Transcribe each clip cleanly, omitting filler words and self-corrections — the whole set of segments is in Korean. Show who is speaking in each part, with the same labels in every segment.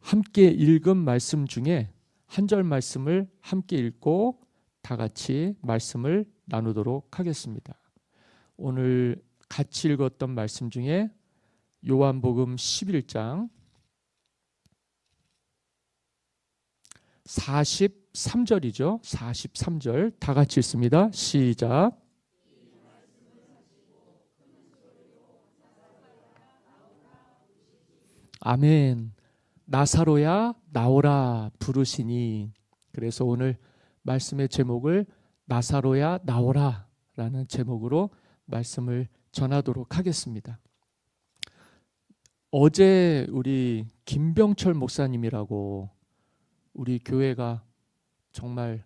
Speaker 1: 함께 읽은 말씀 중에 한 절 말씀을 함께 읽고 다 같이 말씀을 나누도록 하겠습니다. 오늘 같이 읽었던 말씀 중에 요한복음 11장 43절이죠. 43절 다 같이 읽습니다. 시작. 아멘. 나사로야 나오라 부르시니. 그래서 오늘 말씀의 제목을 나사로야 나오라 라는 제목으로 말씀을 전하도록 하겠습니다. 어제 우리 김병철 목사님이라고 우리 교회가 정말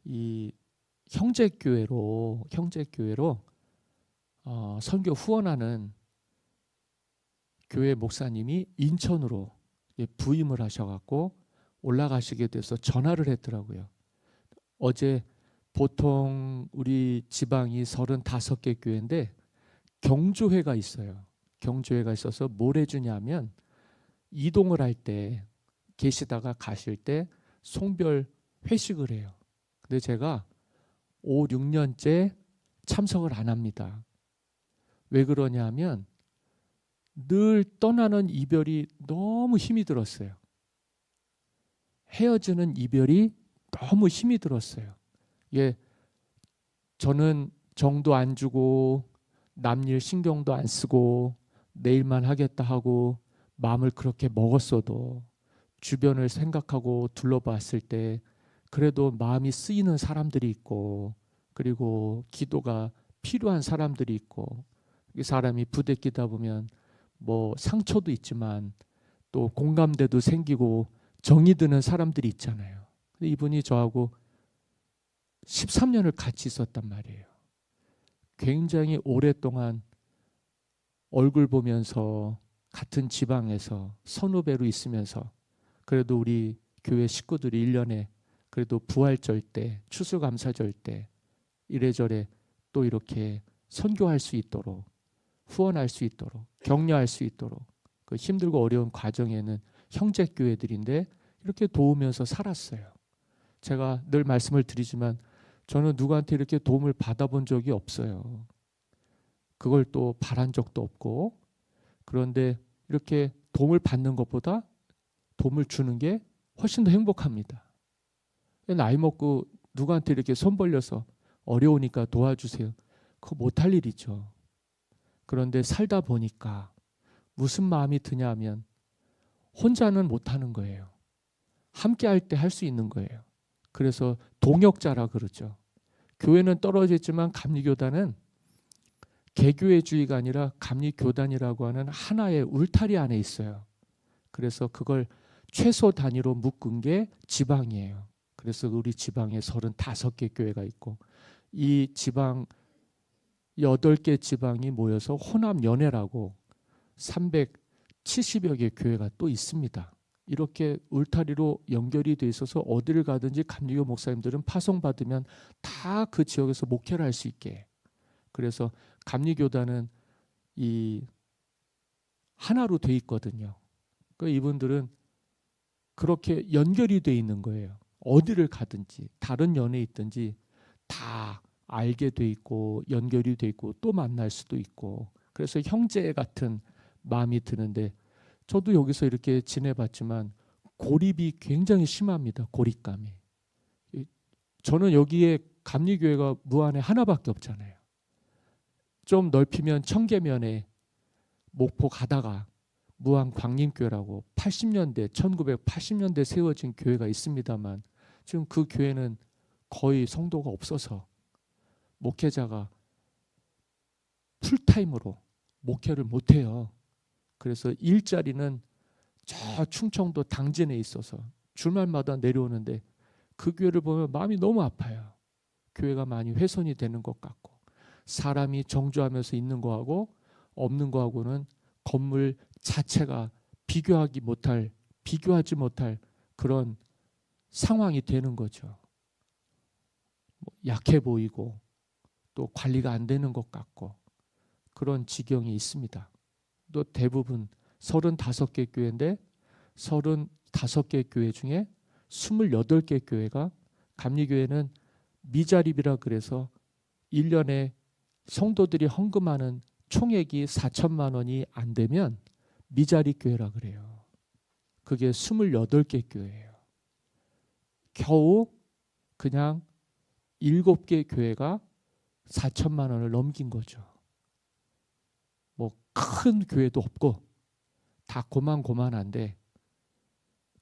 Speaker 1: 이 형제교회로 선교 후원하는 교회 목사님이 인천으로 부임을 하셔갖고 올라가시게 돼서 전화를 했더라고요. 어제 보통 우리 지방이 35개 교회인데 경조회가 있어요. 경조회가 있어서 뭘 해주냐면 이동을 할 때 계시다가 가실 때 송별 회식을 해요. 근데 제가 5, 6년째 참석을 안 합니다. 왜 그러냐 하면 늘 떠나는 이별이 너무 힘이 들었어요. 헤어지는 이별이 너무 힘이 들었어요. 저는 정도 안 주고 남일 신경도 안 쓰고 내일만 하겠다 하고 마음을 그렇게 먹었어도 주변을 생각하고 둘러봤을 때 그래도 마음이 쓰이는 사람들이 있고 그리고 기도가 필요한 사람들이 있고 사람이 부대끼다 보면 뭐 상처도 있지만 또 공감대도 생기고 정이 드는 사람들이 있잖아요. 근데 이분이 저하고 13년을 같이 있었단 말이에요. 굉장히 오랫동안 얼굴 보면서 같은 지방에서 선후배로 있으면서 그래도 우리 교회 식구들이 1년에 그래도 부활절 때 추수감사절 때 이래저래 또 이렇게 선교할 수 있도록 후원할 수 있도록 격려할 수 있도록 그 힘들고 어려운 과정에는 형제교회들인데 이렇게 도우면서 살았어요. 제가 늘 말씀을 드리지만 저는 누구한테 이렇게 도움을 받아본 적이 없어요. 그걸 또 바란 적도 없고 그런데 이렇게 도움을 받는 것보다 도움을 주는 게 훨씬 더 행복합니다. 나이 먹고 누구한테 이렇게 손 벌려서 어려우니까 도와주세요. 그거 못할 일이죠. 그런데 살다 보니까 무슨 마음이 드냐 하면 혼자는 못하는 거예요. 함께 할 때 할 수 있는 거예요. 그래서 동역자라 그러죠. 교회는 떨어져 있지만 감리교단은 개교회주의가 아니라 감리교단이라고 하는 하나의 울타리 안에 있어요. 그래서 그걸 최소 단위로 묶은 게 지방이에요. 그래서 우리 지방에 35개 교회가 있고 이 지방 8개 지방이 모여서 호남연회라고 370여 개 교회가 또 있습니다. 이렇게 울타리로 연결이 돼 있어서 어디를 가든지 감리교 목사님들은 파송받으면 다 그 지역에서 목회를 할 수 있게. 그래서 감리교단은 이 하나로 돼 있거든요. 그러니까 이분들은 그렇게 연결이 돼 있는 거예요. 어디를 가든지 다른 연에 있든지 다 알게 돼 있고 연결이 돼 있고 또 만날 수도 있고 그래서 형제 같은 마음이 드는데 저도 여기서 이렇게 지내봤지만 고립이 굉장히 심합니다. 고립감이. 저는 여기에 감리교회가 무안에 하나밖에 없잖아요. 좀 넓히면 청계면에 목포 가다가 무안 광림교회라고 80년대 1980년대 세워진 교회가 있습니다만 지금 그 교회는 거의 성도가 없어서 목회자가 풀타임으로 목회를 못해요. 그래서 일자리는 저 충청도 당진에 있어서 주말마다 내려오는데 그 교회를 보면 마음이 너무 아파요. 교회가 많이 훼손이 되는 것 같고 사람이 정주하면서 있는 거하고 없는 거하고는 건물 자체가 비교하지 못할 그런 상황이 되는 거죠. 약해 보이고 또 관리가 안 되는 것 같고 그런 지경이 있습니다. 또 대부분 35개 교회인데 25개 교회 중에 28개 교회가 감리교회는 미자립이라 그래서 1년에 성도들이 헌금하는 총액이 4천만 원이 안 되면 미자립 교회라 그래요. 그게 28개 교회예요. 겨우 그냥 7개 교회가 4천만 원을 넘긴 거죠. 뭐 큰 교회도 없고 다 고만고만한데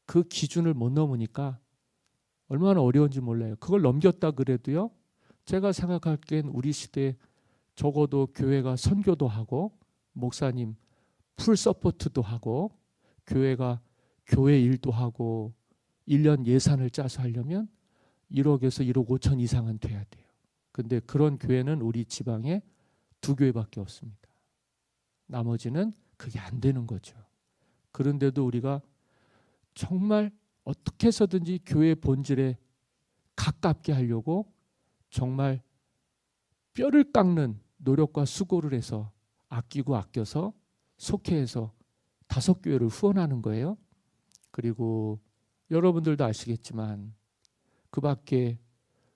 Speaker 1: 그 기준을 못 넘으니까 얼마나 어려운지 몰라요. 그걸 넘겼다 그래도요. 제가 생각하기엔 우리 시대에 적어도 교회가 선교도 하고 목사님 풀 서포트도 하고 교회가 교회 일도 하고 1년 예산을 짜서 하려면 1억에서 1억 5천 이상은 돼야 돼요. 근데 그런 교회는 우리 지방에 2교회밖에 없습니다. 나머지는 그게 안 되는 거죠. 그런데도 우리가 정말 어떻게 해서든지 교회 본질에 가깝게 하려고 정말 뼈를 깎는 노력과 수고를 해서 아끼고 아껴서 속회해서 5교회를 후원하는 거예요. 그리고 여러분들도 아시겠지만 그 밖에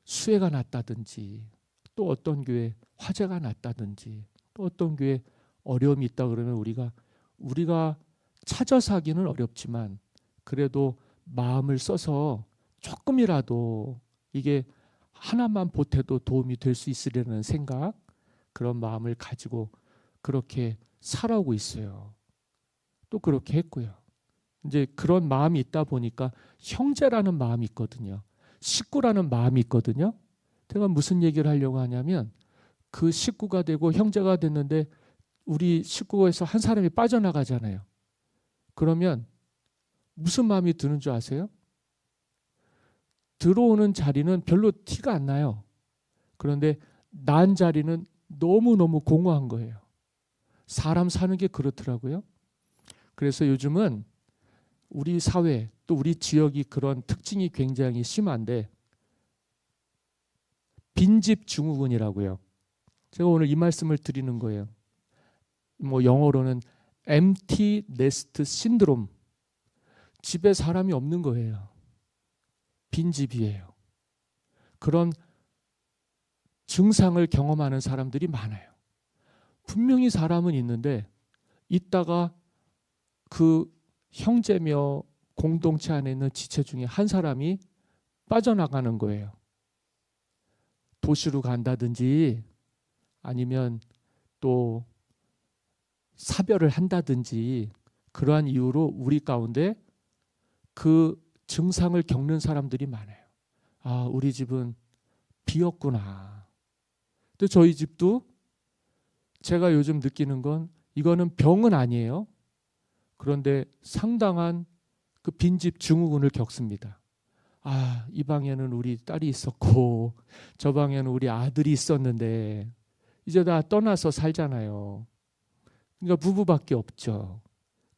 Speaker 1: 수해가 났다든지 또 어떤 교회 화재가 났다든지 또 어떤 교회 어려움이 있다 그러면 우리가 찾아서 하기는 어렵지만 그래도 마음을 써서 조금이라도 이게 하나만 보태도 도움이 될 수 있으려는 생각, 그런 마음을 가지고 그렇게 살아오고 있어요. 또 그렇게 했고요. 이제 그런 마음이 있다 보니까 형제라는 마음이 있거든요. 식구라는 마음이 있거든요. 제가 무슨 얘기를 하려고 하냐면 그 식구가 되고 형제가 됐는데 우리 식구에서 한 사람이 빠져나가잖아요. 그러면 무슨 마음이 드는 줄 아세요? 들어오는 자리는 별로 티가 안 나요. 그런데 난 자리는 너무너무 공허한 거예요. 사람 사는 게 그렇더라고요. 그래서 요즘은 우리 사회 또 우리 지역이 그런 특징이 굉장히 심한데 빈집 증후군이라고요. 제가 오늘 이 말씀을 드리는 거예요. 뭐 영어로는 empty nest syndrome. 집에 사람이 없는 거예요. 빈집이에요. 그런 증상을 경험하는 사람들이 많아요. 분명히 사람은 있는데 있다가 그 형제며 공동체 안에 있는 지체 중에 한 사람이 빠져나가는 거예요. 도시로 간다든지 아니면 또 사별을 한다든지 그러한 이유로 우리 가운데 그 증상을 겪는 사람들이 많아요. 아, 우리 집은 비었구나. 근데 저희 집도 제가 요즘 느끼는 건 이거는 병은 아니에요. 그런데 상당한 그 빈집 증후군을 겪습니다. 아, 이 방에는 우리 딸이 있었고 저 방에는 우리 아들이 있었는데 이제 다 떠나서 살잖아요. 그러니까 부부밖에 없죠.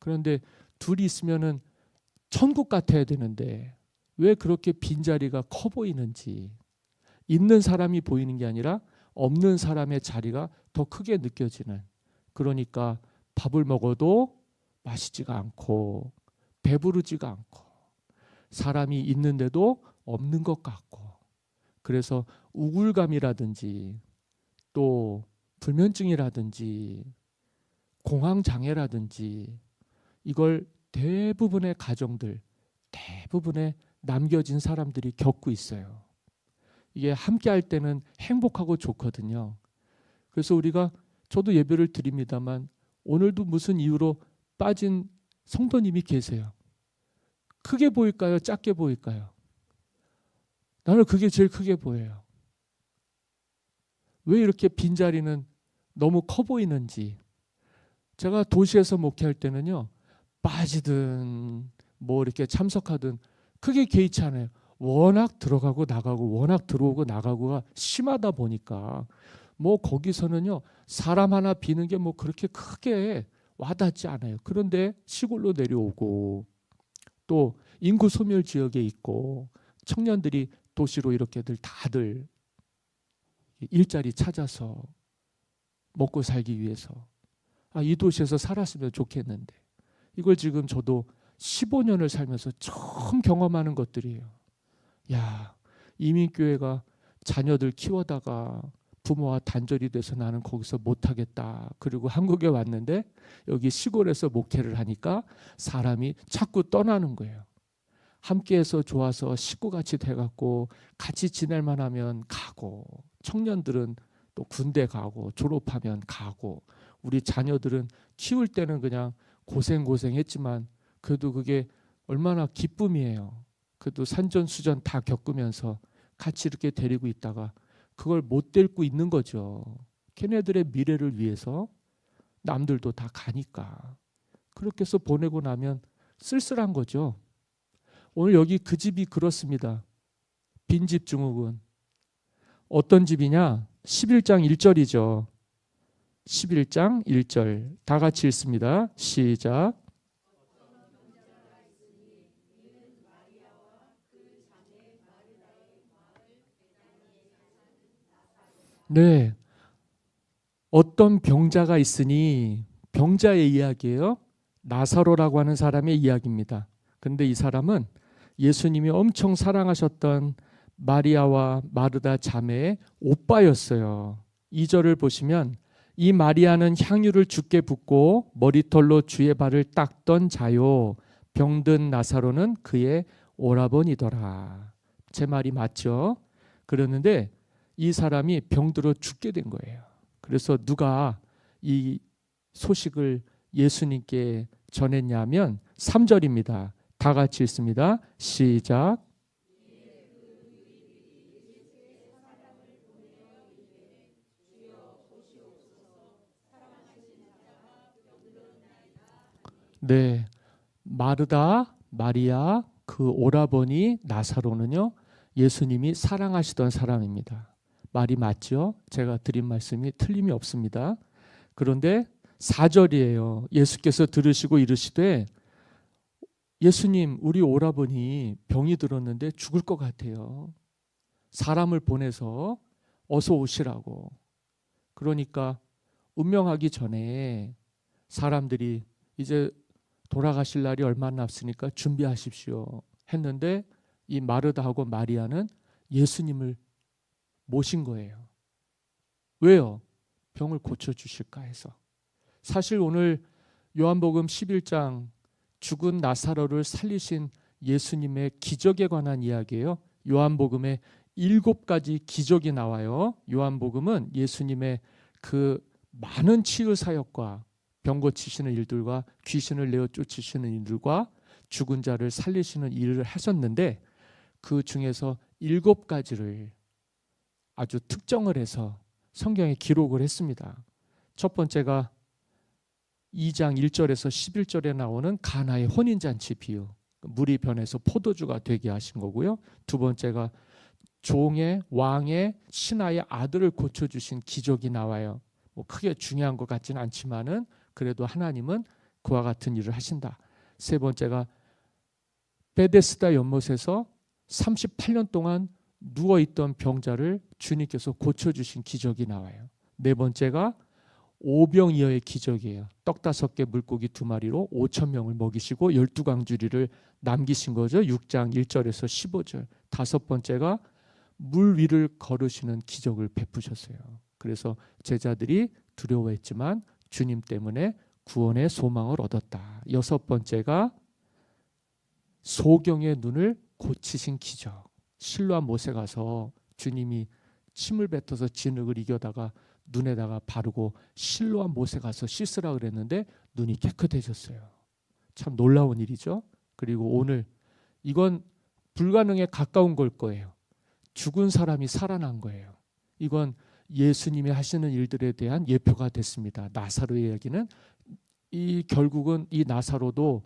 Speaker 1: 그런데 둘이 있으면은 천국 같아야 되는데 왜 그렇게 빈자리가 커 보이는지, 있는 사람이 보이는 게 아니라 없는 사람의 자리가 더 크게 느껴지는, 그러니까 밥을 먹어도 맛있지가 않고 배부르지가 않고 사람이 있는데도 없는 것 같고, 그래서 우울감이라든지 또 불면증이라든지 공황장애라든지 이걸 대부분의 가정들, 대부분의 남겨진 사람들이 겪고 있어요. 이게 함께 할 때는 행복하고 좋거든요. 그래서 저도 예배를 드립니다만 오늘도 무슨 이유로 빠진 성도님이 계세요. 크게 보일까요? 작게 보일까요? 나는 그게 제일 크게 보여요. 왜 이렇게 빈자리는 너무 커 보이는지. 제가 도시에서 목회할 때는요, 빠지든 뭐 이렇게 참석하든 크게 개의치 않아요. 워낙 들어가고 나가고 워낙 들어오고 나가고가 심하다 보니까 뭐 거기서는요, 사람 하나 비는 게 뭐 그렇게 크게 와닿지 않아요. 그런데 시골로 내려오고 또 인구 소멸 지역에 있고 청년들이 도시로 이렇게들 다들 일자리 찾아서 먹고 살기 위해서 이 도시에서 살았으면 좋겠는데 이걸 지금 저도 15년을 살면서 처음 경험하는 것들이에요. 야, 이민교회가 자녀들 키워다가 부모와 단절이 돼서 나는 거기서 못하겠다. 그리고 한국에 왔는데 여기 시골에서 목회를 하니까 사람이 자꾸 떠나는 거예요. 함께해서 좋아서 식구같이 돼갖고 같이 지낼만 하면 가고, 청년들은 또 군대 가고 졸업하면 가고, 우리 자녀들은 키울 때는 그냥 고생했지만 그래도 그게 얼마나 기쁨이에요. 그래도 산전수전 다 겪으면서 같이 이렇게 데리고 있다가 그걸 못 데리고 있는 거죠. 걔네들의 미래를 위해서. 남들도 다 가니까 그렇게 해서 보내고 나면 쓸쓸한 거죠. 오늘 여기 그 집이 그렇습니다. 빈집 증후군. 어떤 집이냐? 11장 1절이죠. 11장 1절 다 같이 읽습니다. 시작. 네, 어떤 병자가 있으니, 병자의 이야기예요. 나사로라고 하는 사람의 이야기입니다. 근데 이 사람은 예수님이 엄청 사랑하셨던 마리아와 마르다 자매의 오빠였어요. 2절을 보시면 이 마리아는 향유를 주께 붓고 머리털로 주의 발을 닦던 자요, 병든 나사로는 그의 오라버니더라. 제 말이 맞죠? 그러는데 이 사람이 병들어 죽게 된 거예요. 그래서 누가 이 소식을 예수님께 전했냐면 3절입니다. 다 같이 읽습니다. 시작. 네, 마르다, 마리아, 그 오라버니 나사로는요, 예수님이 사랑하시던 사람입니다. 말이 맞죠? 제가 드린 말씀이 틀림이 없습니다. 그런데 4절이에요. 예수께서 들으시고 이르시되, 예수님, 우리 오라버니 병이 들었는데 죽을 것 같아요. 사람을 보내서 어서 오시라고. 그러니까 운명하기 전에 사람들이 이제 돌아가실 날이 얼마 남았으니까 준비하십시오 했는데, 이 마르다하고 마리아는 예수님을 모신 거예요. 왜요? 병을 고쳐주실까 해서. 사실 오늘 요한복음 11장 죽은 나사로를 살리신 예수님의 기적에 관한 이야기예요. 요한복음에 7가지 기적이 나와요. 요한복음은 예수님의 그 많은 치유 사역과 병 고치시는 일들과 귀신을 내어 쫓으시는 일들과 죽은 자를 살리시는 일을 하셨는데, 그 중에서 7가지를 아주 특정을 해서 성경에 기록을 했습니다. 첫 번째가 2장 1절에서 11절에 나오는 가나의 혼인잔치 비유, 물이 변해서 포도주가 되게 하신 거고요. 두 번째가 종의 왕의 신하의 아들을 고쳐주신 기적이 나와요. 뭐 크게 중요한 것 같지는 않지만은 그래도 하나님은 그와 같은 일을 하신다. 세 번째가 베데스다 연못에서 38년 동안 누워있던 병자를 주님께서 고쳐주신 기적이 나와요. 네 번째가 오병이어의 기적이에요. 떡 5개 물고기 2마리로 5,000명을 먹이시고 12광주리를 남기신 거죠. 6장 1절에서 15절. 다섯 번째가 물 위를 걸으시는 기적을 베푸셨어요. 그래서 제자들이 두려워했지만 주님 때문에 구원의 소망을 얻었다. 여섯 번째가 소경의 눈을 고치신 기적. 실로암 못에 가서 주님이 침을 뱉어서 진흙을 이겨다가 눈에다가 바르고 실로암 못에 가서 씻으라 그랬는데 눈이 깨끗해졌어요. 참 놀라운 일이죠. 그리고 오늘 이건 불가능에 가까운 걸 거예요. 죽은 사람이 살아난 거예요. 이건 예수님이 하시는 일들에 대한 예표가 됐습니다. 나사로의 이야기는 결국은 이 나사로도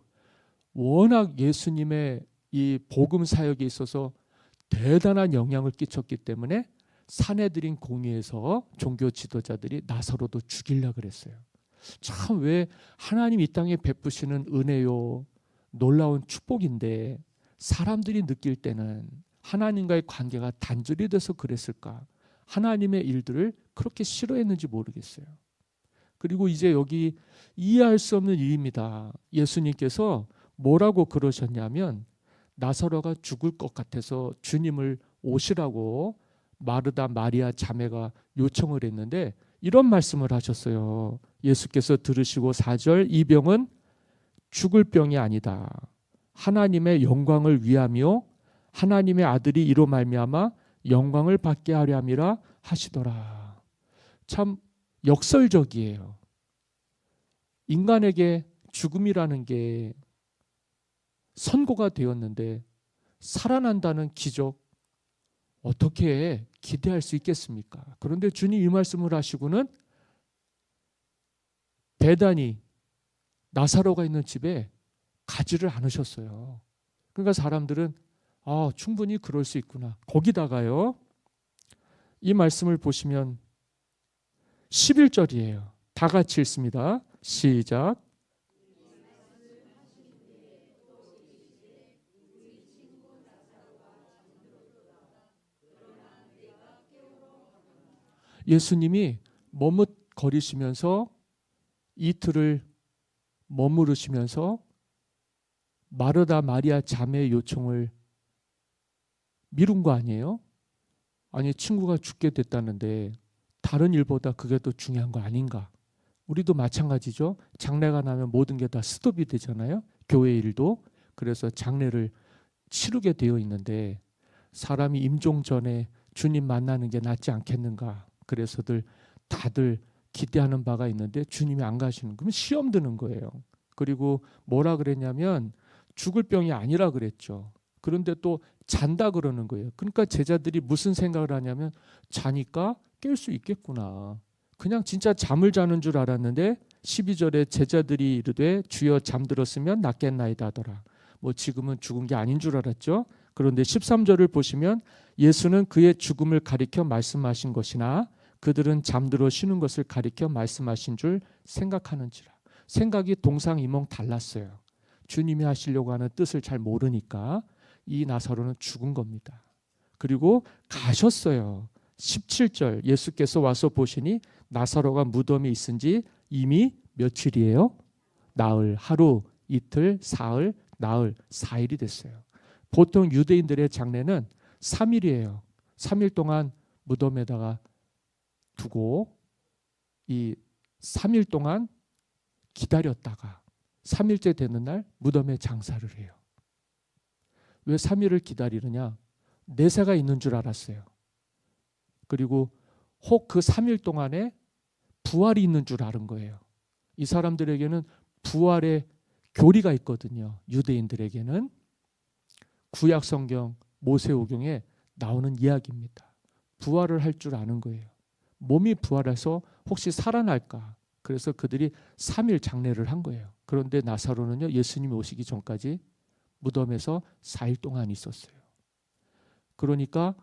Speaker 1: 워낙 예수님의 이 복음 사역에 있어서 대단한 영향을 끼쳤기 때문에 사내들인 공의에서 종교 지도자들이 나사로도 죽이려고 그랬어요. 참, 왜 하나님 이 땅에 베푸시는 은혜요, 놀라운 축복인데 사람들이 느낄 때는 하나님과의 관계가 단절이 돼서 그랬을까? 하나님의 일들을 그렇게 싫어했는지 모르겠어요. 그리고 이제 여기 이해할 수 없는 일입니다. 예수님께서 뭐라고 그러셨냐면 나사로가 죽을 것 같아서 주님을 오시라고 마르다 마리아 자매가 요청을 했는데 이런 말씀을 하셨어요. 예수께서 들으시고 4절, 이 병은 죽을 병이 아니다. 하나님의 영광을 위하며 하나님의 아들이 이로 말미암아 영광을 받게 하려 함이라 하시더라. 참 역설적이에요. 인간에게 죽음이라는 게 선고가 되었는데 살아난다는 기적 어떻게 기대할 수 있겠습니까? 그런데 주님 이 말씀을 하시고는 대단히 나사로가 있는 집에 가지를 않으셨어요. 그러니까 사람들은 충분히 그럴 수 있구나. 거기다가요. 이 말씀을 보시면 11절이에요. 다 같이 읽습니다. 시작. 예수님이 머뭇거리시면서 이틀을 머무르시면서 마르다 마리아 자매의 요청을 미룬 거 아니에요? 아니 친구가 죽게 됐다는데 다른 일보다 그게 더 중요한 거 아닌가? 우리도 마찬가지죠. 장례가 나면 모든 게 다 스톱이 되잖아요. 교회 일도. 그래서 장례를 치르게 되어 있는데 사람이 임종 전에 주님 만나는 게 낫지 않겠는가? 그래서들 다들 기대하는 바가 있는데 주님이 안 가시는, 그러면 시험 드는 거예요. 그리고 뭐라 그랬냐면 죽을 병이 아니라 그랬죠. 그런데 또 잔다 그러는 거예요. 그러니까 제자들이 무슨 생각을 하냐면 자니까 깰 수 있겠구나. 그냥 진짜 잠을 자는 줄 알았는데 12절에 제자들이 이르되 주여 잠들었으면 낫겠나이다 하더라. 뭐 지금은 죽은 게 아닌 줄 알았죠. 그런데 13절을 보시면 예수는 그의 죽음을 가리켜 말씀하신 것이나 그들은 잠들어 쉬는 것을 가리켜 말씀하신 줄 생각하는지라. 생각이 동상이몽 달랐어요. 주님이 하시려고 하는 뜻을 잘 모르니까 이 나사로는 죽은 겁니다. 그리고 가셨어요. 17절 예수께서 와서 보시니 나사로가 무덤에 있은 지 이미 며칠이에요? 나흘, 하루, 이틀, 사흘, 나흘, 4일이 됐어요. 보통 유대인들의 장례는 3일이에요. 3일 동안 무덤에다가 두고 이 3일 동안 기다렸다가 3일째 되는 날 무덤에 장사를 해요. 왜 3일을 기다리느냐? 내세가 있는 줄 알았어요. 그리고 혹 그 3일 동안에 부활이 있는 줄 아는 거예요. 이 사람들에게는 부활의 교리가 있거든요. 유대인들에게는 구약 성경 모세오경에 나오는 이야기입니다. 부활을 할 줄 아는 거예요. 몸이 부활해서 혹시 살아날까? 그래서 그들이 3일 장례를 한 거예요. 그런데 나사로는요, 예수님이 오시기 전까지 무덤에서 4일 동안 있었어요. 그러니까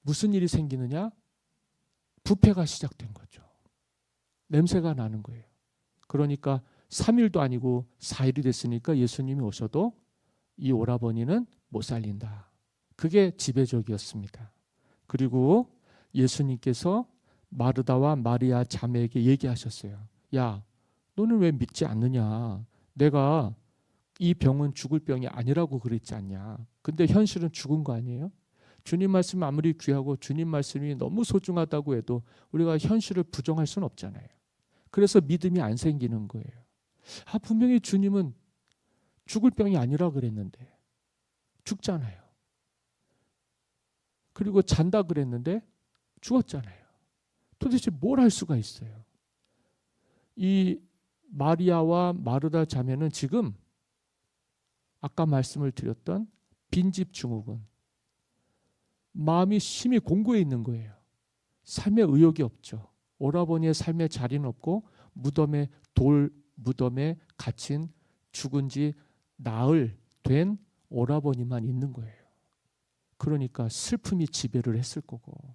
Speaker 1: 무슨 일이 생기느냐? 부패가 시작된 거죠. 냄새가 나는 거예요. 그러니까 3일도 아니고 4일이 됐으니까 예수님이 오셔도 이 오라버니는 못 살린다. 그게 지배적이었습니다. 그리고 예수님께서 마르다와 마리아 자매에게 얘기하셨어요. 야, 너는 왜 믿지 않느냐? 내가 이 병은 죽을 병이 아니라고 그랬지 않냐? 근데 현실은 죽은 거 아니에요? 주님 말씀이 아무리 귀하고 주님 말씀이 너무 소중하다고 해도 우리가 현실을 부정할 수는 없잖아요. 그래서 믿음이 안 생기는 거예요. 분명히 주님은 죽을 병이 아니라 그랬는데 죽잖아요. 그리고 잔다 그랬는데 죽었잖아요. 도대체 뭘 할 수가 있어요? 이 마리아와 마르다 자매는 지금 아까 말씀을 드렸던 빈집 증후군, 마음이 심히 공고해 있는 거예요. 삶에 의욕이 없죠. 오라버니의 삶에 자리는 없고 무덤에 갇힌 죽은 지 나흘 된 오라버니만 있는 거예요. 그러니까 슬픔이 지배를 했을 거고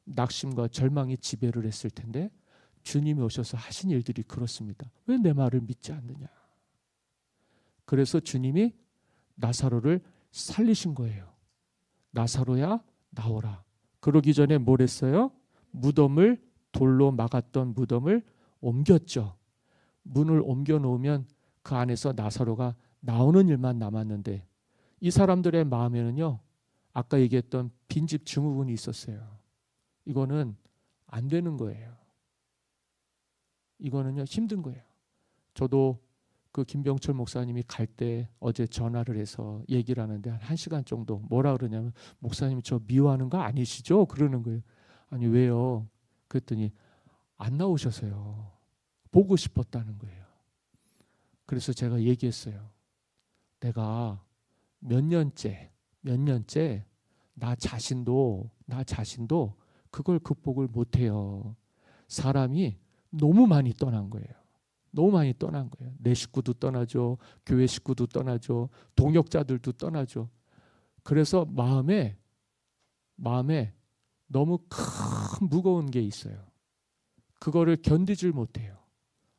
Speaker 1: 낙심과 절망이 지배를 했을 텐데 주님이 오셔서 하신 일들이 그렇습니다. 왜 내 말을 믿지 않느냐? 그래서 주님이 나사로를 살리신 거예요. 나사로야 나오라. 그러기 전에 뭘 했어요? 무덤을, 돌로 막았던 무덤을 옮겼죠. 문을 옮겨 놓으면 그 안에서 나사로가 나오는 일만 남았는데 이 사람들의 마음에는요, 아까 얘기했던 빈집 증후군이 있었어요. 이거는 안 되는 거예요. 이거는요, 힘든 거예요. 저도 그 김병철 목사님이 갈 때 어제 전화를 해서 얘기를 하는데 한 1시간 정도 뭐라 그러냐면, 목사님 저 미워하는 거 아니시죠? 그러는 거예요. 아니 왜요? 그랬더니 안 나오셔서요. 보고 싶었다는 거예요. 그래서 제가 얘기했어요. 내가 몇 년째 나 자신도 그걸 극복을 못해요. 사람이 너무 많이 떠난 거예요. 너무 많이 떠난 거예요. 내 식구도 떠나죠. 교회 식구도 떠나죠. 동역자들도 떠나죠. 그래서 마음에 너무 큰 무거운 게 있어요. 그거를 견디질 못해요.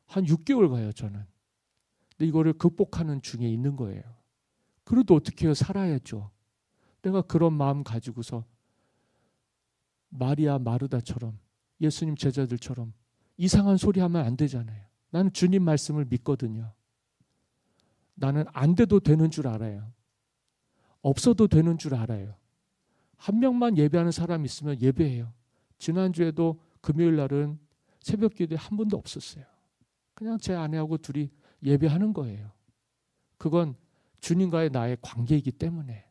Speaker 1: 한 6개월 가요, 저는. 근데 이거를 극복하는 중에 있는 거예요. 그래도 어떻게 해요? 살아야죠. 내가 그런 마음 가지고서 마리아 마르다처럼, 예수님 제자들처럼 이상한 소리 하면 안 되잖아요. 나는 주님 말씀을 믿거든요. 나는 안 돼도 되는 줄 알아요. 없어도 되는 줄 알아요. 한 명만 예배하는 사람 있으면 예배해요. 지난주에도 금요일 날은 새벽 기도에 한 분도 없었어요. 그냥 제 아내하고 둘이 예배하는 거예요. 그건 주님과의 나의 관계이기 때문에.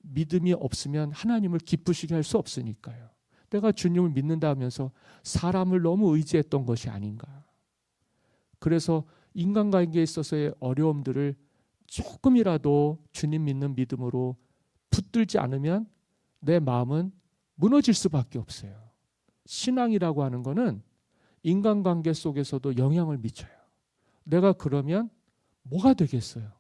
Speaker 1: 믿음이 없으면 하나님을 기쁘시게 할 수 없으니까요. 내가 주님을 믿는다 하면서 사람을 너무 의지했던 것이 아닌가. 그래서 인간관계에 있어서의 어려움들을 조금이라도 주님 믿는 믿음으로 붙들지 않으면 내 마음은 무너질 수밖에 없어요. 신앙이라고 하는 거는 인간관계 속에서도 영향을 미쳐요. 내가 그러면 뭐가 되겠어요?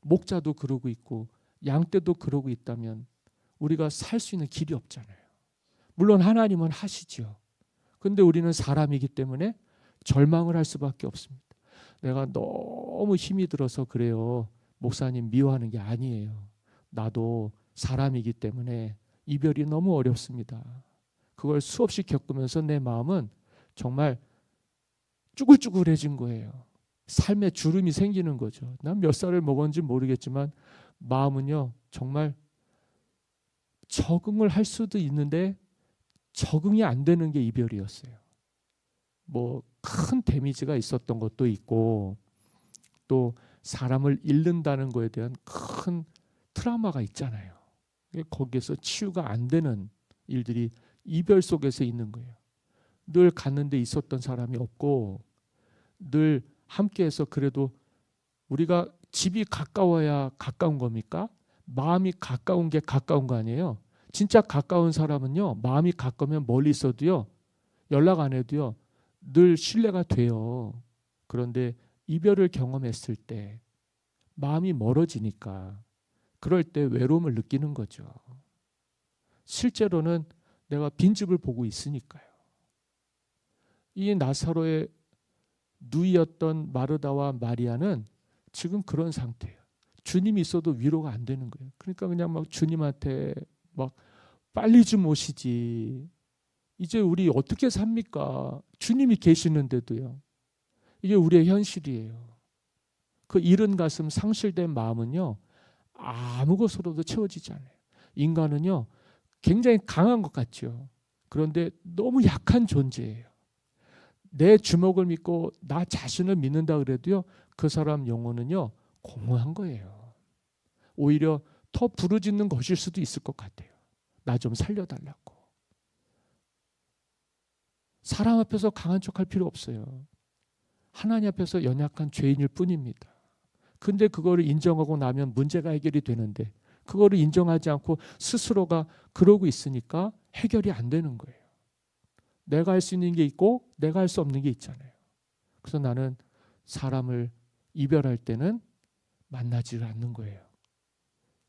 Speaker 1: 목자도 그러고 있고 양떼도 그러고 있다면 우리가 살 수 있는 길이 없잖아요. 물론 하나님은 하시죠. 그런데 우리는 사람이기 때문에 절망을 할 수밖에 없습니다. 내가 너무 힘이 들어서 그래요. 목사님 미워하는 게 아니에요. 나도 사람이기 때문에 이별이 너무 어렵습니다. 그걸 수없이 겪으면서 내 마음은 정말 쭈글쭈글해진 거예요. 삶에 주름이 생기는 거죠. 난 몇 살을 먹었는지 모르겠지만 마음은요, 정말 적응을 할 수도 있는데 적응이 안 되는 게 이별이었어요. 뭐 큰 데미지가 있었던 것도 있고 또 사람을 잃는다는 거에 대한 큰 트라우마가 있잖아요. 거기에서 치유가 안 되는 일들이 이별 속에서 있는 거예요. 늘 갔는데 있었던 사람이 없고 늘 함께해서 그래도 우리가 집이 가까워야 가까운 겁니까? 마음이 가까운 게 가까운 거 아니에요? 진짜 가까운 사람은요, 마음이 가까우면 멀리 있어도요, 연락 안 해도요, 늘 신뢰가 돼요. 그런데 이별을 경험했을 때 마음이 멀어지니까 그럴 때 외로움을 느끼는 거죠. 실제로는 내가 빈집을 보고 있으니까요. 이 나사로의 누이였던 마르다와 마리아는 지금 그런 상태예요. 주님이 있어도 위로가 안 되는 거예요. 그러니까 그냥 막 주님한테 막 빨리 좀 오시지. 이제 우리 어떻게 삽니까? 주님이 계시는데도요. 이게 우리의 현실이에요. 그 잃은 가슴, 상실된 마음은요, 아무 것으로도 채워지지 않아요. 인간은요, 굉장히 강한 것 같죠. 그런데 너무 약한 존재예요. 내 주먹을 믿고 나 자신을 믿는다 그래도요, 그 사람 영혼은요, 공허한 거예요. 오히려 더 부르짖는 것일 수도 있을 것 같아요. 나 좀 살려달라고. 사람 앞에서 강한 척할 필요 없어요. 하나님 앞에서 연약한 죄인일 뿐입니다. 근데 그거를 인정하고 나면 문제가 해결이 되는데 그거를 인정하지 않고 스스로가 그러고 있으니까 해결이 안 되는 거예요. 내가 할 수 있는 게 있고 내가 할 수 없는 게 있잖아요. 그래서 나는 사람을 이별할 때는 만나지를 않는 거예요.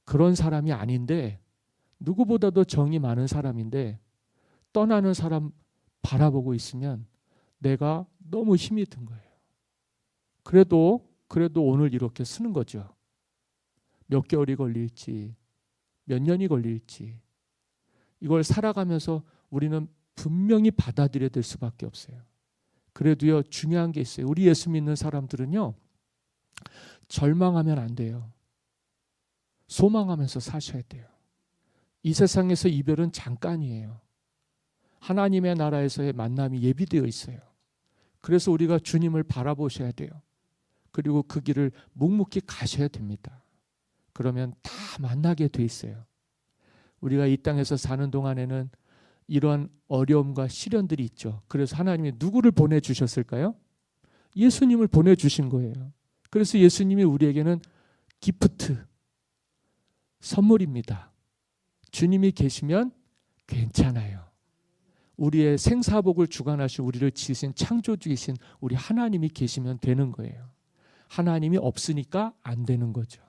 Speaker 1: 그런 사람이 아닌데 누구보다도 정이 많은 사람인데 떠나는 사람 바라보고 있으면 내가 너무 힘이 든 거예요. 그래도 오늘 이렇게 쓰는 거죠. 몇 개월이 걸릴지 몇 년이 걸릴지 이걸 살아가면서 우리는 분명히 받아들여야 될 수밖에 없어요. 그래도요 중요한 게 있어요. 우리 예수 믿는 사람들은요 절망하면 안 돼요. 소망하면서 사셔야 돼요. 이 세상에서 이별은 잠깐이에요. 하나님의 나라에서의 만남이 예비되어 있어요. 그래서 우리가 주님을 바라보셔야 돼요. 그리고 그 길을 묵묵히 가셔야 됩니다. 그러면 다 만나게 돼 있어요. 우리가 이 땅에서 사는 동안에는 이러한 어려움과 시련들이 있죠. 그래서 하나님이 누구를 보내주셨을까요? 예수님을 보내주신 거예요. 그래서 예수님이 우리에게는 기프트, 선물입니다. 주님이 계시면 괜찮아요. 우리의 생사복을 주관하시고 우리를 지으신 창조주이신 우리 하나님이 계시면 되는 거예요. 하나님이 없으니까 안 되는 거죠.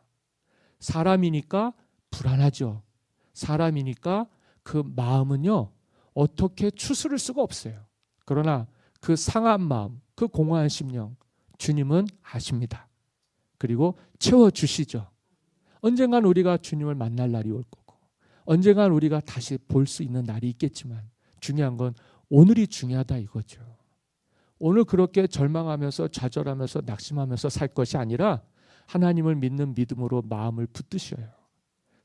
Speaker 1: 사람이니까 불안하죠. 사람이니까 그 마음은요, 어떻게 추스를 수가 없어요. 그러나 그 상한 마음, 그 공허한 심령, 주님은 아십니다. 그리고 채워주시죠. 언젠간 우리가 주님을 만날 날이 올 거고, 언젠간 우리가 다시 볼 수 있는 날이 있겠지만, 중요한 건 오늘이 중요하다 이거죠. 오늘 그렇게 절망하면서 좌절하면서 낙심하면서 살 것이 아니라 하나님을 믿는 믿음으로 마음을 붙드셔요.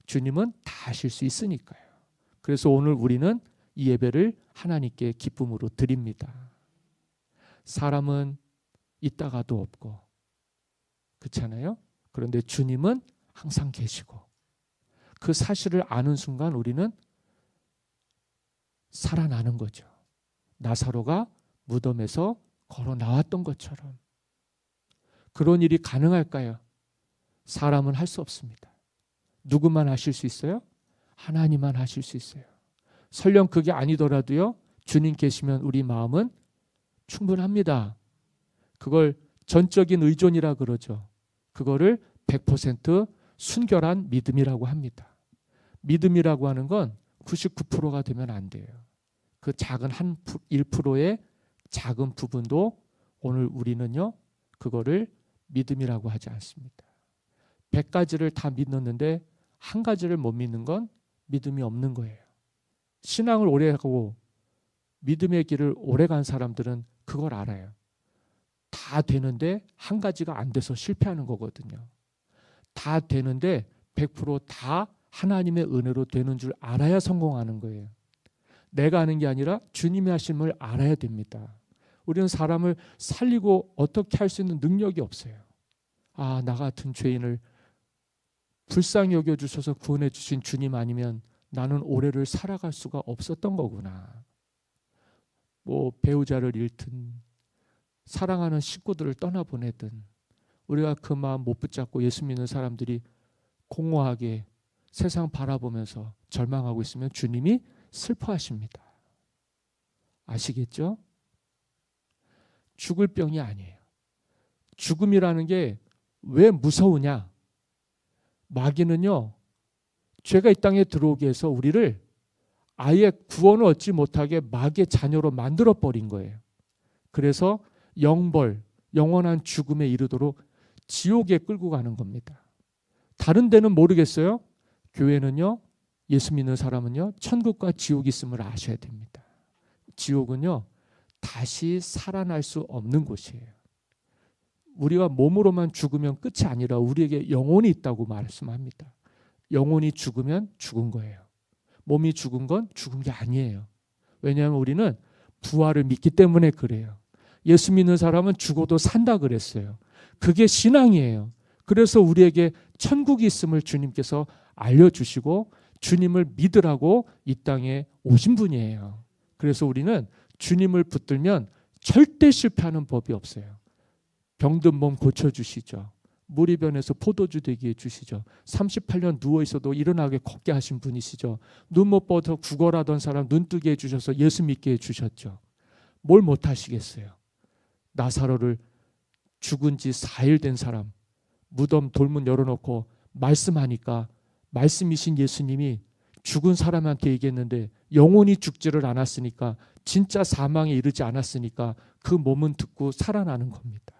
Speaker 1: 주님은 다 하실 수 있으니까요. 그래서 오늘 우리는 이 예배를 하나님께 기쁨으로 드립니다. 사람은 있다가도 없고, 그렇잖아요? 그런데 주님은 항상 계시고, 그 사실을 아는 순간 우리는 살아나는 거죠. 나사로가 무덤에서 걸어 나왔던 것처럼. 그런 일이 가능할까요? 사람은 할 수 없습니다. 누구만 하실 수 있어요? 하나님만 하실 수 있어요. 설령 그게 아니더라도요, 주님 계시면 우리 마음은 충분합니다. 그걸 전적인 의존이라 그러죠. 그거를 100% 순결한 믿음이라고 합니다. 믿음이라고 하는 건 99%가 되면 안 돼요. 그 작은 1%의 작은 부분도 오늘 우리는요, 그거를 믿음이라고 하지 않습니다. 100가지를 다 믿었는데 한 가지를 못 믿는 건 믿음이 없는 거예요. 신앙을 오래 하고 믿음의 길을 오래 간 사람들은 그걸 알아요. 다 되는데 한 가지가 안 돼서 실패하는 거거든요. 다 되는데 100% 하나님의 은혜로 되는 줄 알아야 성공하는 거예요. 내가 아는 게 아니라 주님이 하심을 알아야 됩니다. 우리는 사람을 살리고 어떻게 할 수 있는 능력이 없어요. 아, 나 같은 죄인을 불쌍히 여겨주셔서 구원해 주신 주님 아니면 나는 올해를 살아갈 수가 없었던 거구나. 뭐 배우자를 잃든 사랑하는 식구들을 떠나보내든 우리가 그 마음 못 붙잡고 예수 믿는 사람들이 공허하게 세상 바라보면서 절망하고 있으면 주님이 슬퍼하십니다. 아시겠죠? 죽을 병이 아니에요. 죽음이라는 게 왜 무서우냐? 마귀는요, 죄가 이 땅에 들어오게 해서 우리를 아예 구원을 얻지 못하게 마귀의 자녀로 만들어버린 거예요. 그래서 영벌, 영원한 죽음에 이르도록 지옥에 끌고 가는 겁니다. 다른 데는 모르겠어요. 교회는요, 예수 믿는 사람은요, 천국과 지옥이 있음을 아셔야 됩니다. 지옥은요, 다시 살아날 수 없는 곳이에요. 우리가 몸으로만 죽으면 끝이 아니라 우리에게 영혼이 있다고 말씀합니다. 영혼이 죽으면 죽은 거예요. 몸이 죽은 건 죽은 게 아니에요. 왜냐하면 우리는 부활을 믿기 때문에 그래요. 예수 믿는 사람은 죽어도 산다 그랬어요. 그게 신앙이에요. 그래서 우리에게 천국이 있음을 주님께서 알려주시고 주님을 믿으라고 이 땅에 오신 분이에요. 그래서 우리는 주님을 붙들면 절대 실패하는 법이 없어요. 병든 몸 고쳐주시죠. 물이 변해서 포도주 되게 해주시죠. 38년 누워있어도 일어나게 걷게 하신 분이시죠. 눈 못 떠서 구걸하던 사람 눈 뜨게 해주셔서 예수 믿게 해주셨죠. 뭘 못하시겠어요. 나사로를 죽은 지 4일 된 사람 무덤 돌문 열어놓고 말씀하니까 말씀이신 예수님이 죽은 사람한테 얘기했는데 영혼이 죽지를 않았으니까 진짜 사망에 이르지 않았으니까 그 몸은 듣고 살아나는 겁니다.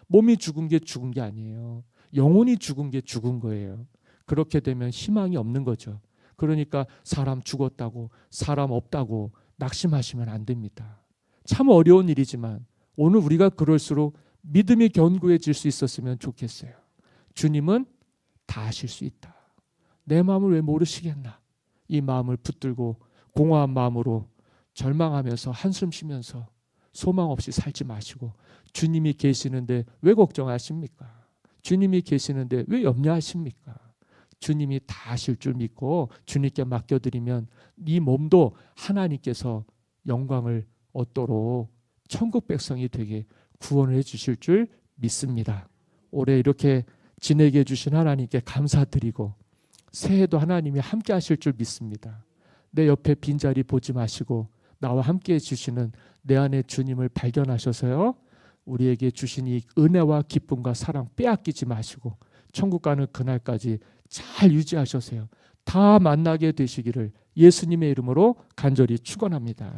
Speaker 1: 몸이 죽은 게 죽은 게 아니에요. 영혼이 죽은 게 죽은 거예요. 그렇게 되면 희망이 없는 거죠. 그러니까 사람 죽었다고 사람 없다고 낙심하시면 안 됩니다. 참 어려운 일이지만 오늘 우리가 그럴수록 믿음이 견고해질 수 있었으면 좋겠어요. 주님은 다 아실 수 있다. 내 마음을 왜 모르시겠나? 이 마음을 붙들고 공허한 마음으로 절망하면서 한숨 쉬면서 소망 없이 살지 마시고, 주님이 계시는데 왜 걱정하십니까? 주님이 계시는데 왜 염려하십니까? 주님이 다 아실 줄 믿고 주님께 맡겨드리면 네 몸도 하나님께서 영광을 얻도록 천국 백성이 되게 구원을 해주실 줄 믿습니다. 올해 이렇게 지내게 해주신 하나님께 감사드리고 새해도 하나님이 함께 하실 줄 믿습니다. 내 옆에 빈자리 보지 마시고 나와 함께 해주시는 내 안에 주님을 발견하셔서요, 우리에게 주신 이 은혜와 기쁨과 사랑 빼앗기지 마시고 천국 가는 그날까지 잘 유지하셔서요, 다 만나게 되시기를 예수님의 이름으로 간절히 축원합니다.